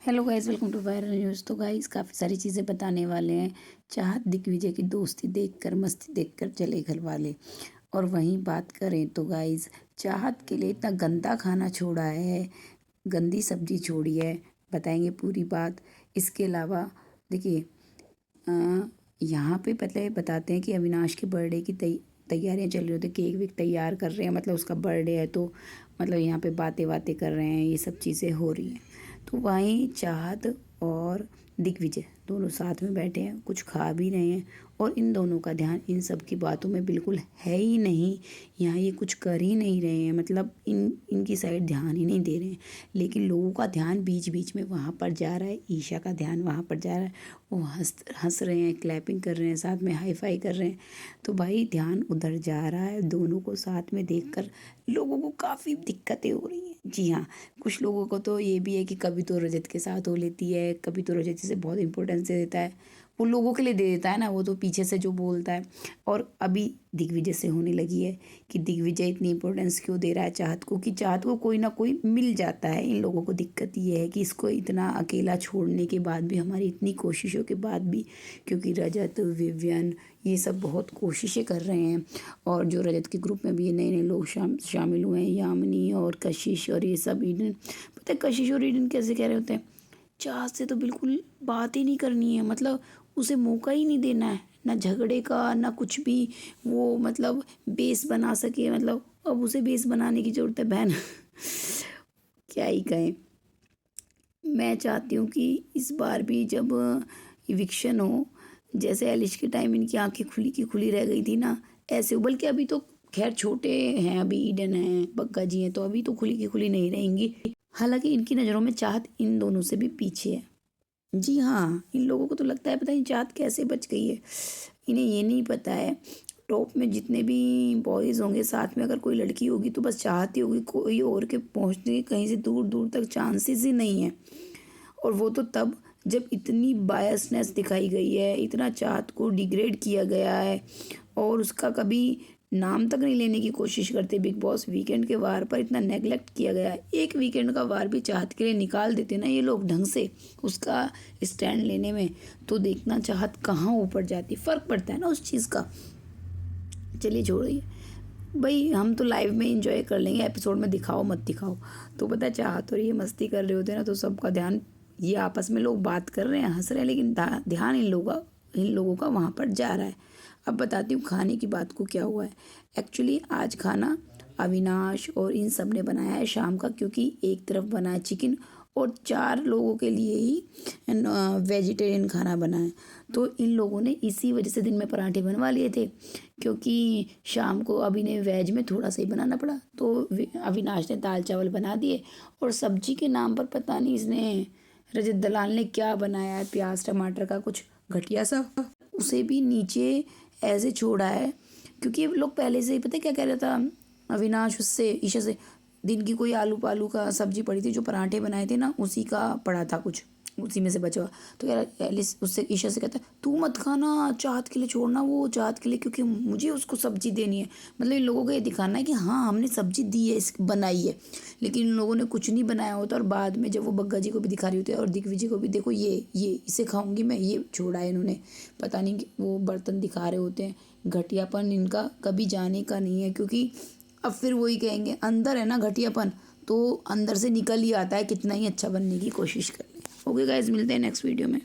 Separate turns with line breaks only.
Hello guys, welcome to viral news. तो guys काफ़ी सारी चीज़ें बताने वाले हैं। चाहत दिग्विजय की दोस्ती देखकर मस्ती देखकर चले घर वाले। और वहीं बात करें तो गाइस चाहत के लिए इतना गंदा खाना छोड़ा है, गंदी सब्जी छोड़ी है, बताएंगे पूरी बात। इसके अलावा देखिए, यहाँ पे पहले बताते हैं कि अविनाश के बर्थडे की तैयारियां चल रही होती, केक वेक तैयार कर रहे हैं, मतलब उसका बर्थडे है तो मतलब यहाँ पे बातें बातें कर रहे हैं, ये सब चीज़ें हो रही हैं। तो वहीं चाहत और दिग्विजय दोनों साथ में बैठे हैं, कुछ खा भी रहे हैं और इन दोनों का ध्यान इन सब की बातों में बिल्कुल है ही नहीं। यहाँ ये कुछ कर ही नहीं रहे हैं, मतलब इनकी साइड ध्यान ही नहीं दे रहे हैं। लेकिन लोगों का ध्यान बीच बीच में वहाँ पर जा रहा है, ईशा का ध्यान वहाँ पर जा रहा है। वो हंस हंस रहे हैं, क्लैपिंग कर रहे हैं, साथ में हाई फाई कर रहे हैं। तो भाई ध्यान उधर जा रहा है। दोनों को साथ में देखकर लोगों को काफ़ी दिक्कतें हो रही हैं। जी हाँ, कुछ लोगों को तो ये भी है कि कभी तो रजत के साथ हो लेती है, कभी तो रजत जिसे बहुत इंपॉर्टेंस दे देता है, वो लोगों के लिए दे देता है ना, वो तो पीछे से जो बोलता है। और अभी दिग्विजय से होने लगी है कि दिग्विजय इतनी इंपॉर्टेंस क्यों दे रहा है चाहत को, कि चाहत को कोई ना कोई मिल जाता है। इन लोगों को दिक्कत ये है कि इसको इतना अकेला छोड़ने के बाद भी, हमारी इतनी कोशिशों के बाद भी, क्योंकि रजत, विवियन, ये सब बहुत कोशिशें कर रहे हैं। और जो रजत के ग्रुप में भी नए नए लोग शामिल हुए हैं, यामिनी और कशिश और ये सब। ईडन, पता है कशिश और ईडन कैसे कह रहे होते हैं, चाहत से तो बिल्कुल बात ही नहीं करनी है, मतलब उसे मौका ही नहीं देना है, ना झगड़े का ना कुछ भी। वो मतलब बेस बना सके, मतलब अब उसे बेस बनाने की ज़रूरत है बहन। क्या ही कहें। मैं चाहती हूँ कि इस बार भी जब इविक्शन हो, जैसे एलिश के टाइम इनकी आंखें खुली की खुली रह गई थी ना, ऐसे हो। बल्कि अभी तो खैर छोटे हैं, अभी ईडन हैं, बग्गा जी हैं, तो अभी तो खुली की खुली नहीं रहेंगी। हालांकि इनकी नज़रों में चाहत इन दोनों से भी पीछे है। जी हाँ, इन लोगों को तो लगता है पता नहीं चाहत कैसे बच गई है। इन्हें ये नहीं पता है, टॉप में जितने भी बॉयज़ होंगे, साथ में अगर कोई लड़की होगी तो बस चाहती होगी, कोई और के पहुंचने के कहीं से दूर दूर तक चांसेस ही नहीं है। और वो तो तब जब इतनी बायसनेस दिखाई गई है, इतना चाहत को डिग्रेड किया गया है और उसका कभी नाम तक नहीं लेने की कोशिश करते। बिग बॉस वीकेंड के वार पर इतना नेगलेक्ट किया गया है। एक वीकेंड का वार भी चाहत के लिए निकाल देते ना ये लोग ढंग से, उसका स्टैंड लेने में, तो देखना चाहत कहाँ ऊपर जाती। फ़र्क पड़ता है ना उस चीज़ का। चलिए छोड़िए भाई, हम तो लाइव में इंजॉय कर लेंगे, एपिसोड में दिखाओ मत दिखाओ। तो पता है चाहत और ये मस्ती कर रहे होते हैं ना, तो सबका ध्यान, ये आपस में लोग बात कर रहे हैं, हंस रहे हैं, लेकिन ध्यान इन लोगों का वहाँ पर जा रहा है। अब बताती हूँ खाने की बात को क्या हुआ है। एक्चुअली आज खाना अविनाश और इन सब ने बनाया है शाम का, क्योंकि एक तरफ बना है चिकन और 4 लोगों के लिए ही वेजिटेरियन खाना बना है। तो इन लोगों ने इसी वजह से दिन में पराठे बनवा लिए थे, क्योंकि शाम को अभी ने वेज में थोड़ा सा ही बनाना पड़ा, तो अविनाश ने दाल चावल बना दिए। और सब्जी के नाम पर पता नहीं इसने, रजत दलाल ने क्या बनाया है, प्याज टमाटर का कुछ घटिया सा, उसे भी नीचे ऐसे छोड़ा है। क्योंकि ये लोग पहले से ही पता है क्या कह रहा था अविनाश उससे, ईशा से, दिन की कोई आलू पालू का सब्जी पड़ी थी, जो पराठे बनाए थे ना उसी का पड़ा था कुछ, उसी में से बचा हुआ। तो यार एलिस उससे, ईशा से कहता है तू मत खाना, चाहत के लिए छोड़ना, वो चाहत के लिए, क्योंकि मुझे उसको सब्जी देनी है। मतलब इन लोगों को ये दिखाना है कि हाँ हमने सब्जी दी है, इस बनाई है। लेकिन इन लोगों ने कुछ नहीं बनाया होता। और बाद में जब वो बग्गा जी को भी दिखा रही होती है और दिग्विजय को भी, देखो ये इसे खाऊंगी मैं, ये छोड़ा है इन्होंने, पता नहीं कि वो बर्तन दिखा रहे होते हैं। घटियापन इनका कभी जाने का नहीं है, क्योंकि अब फिर वही कहेंगे, अंदर है ना घटियापन, तो अंदर से निकल ही आता है, कितना ही अच्छा बनने की कोशिश कर ले। ओके गाइज, मिलते हैं नेक्स्ट वीडियो में।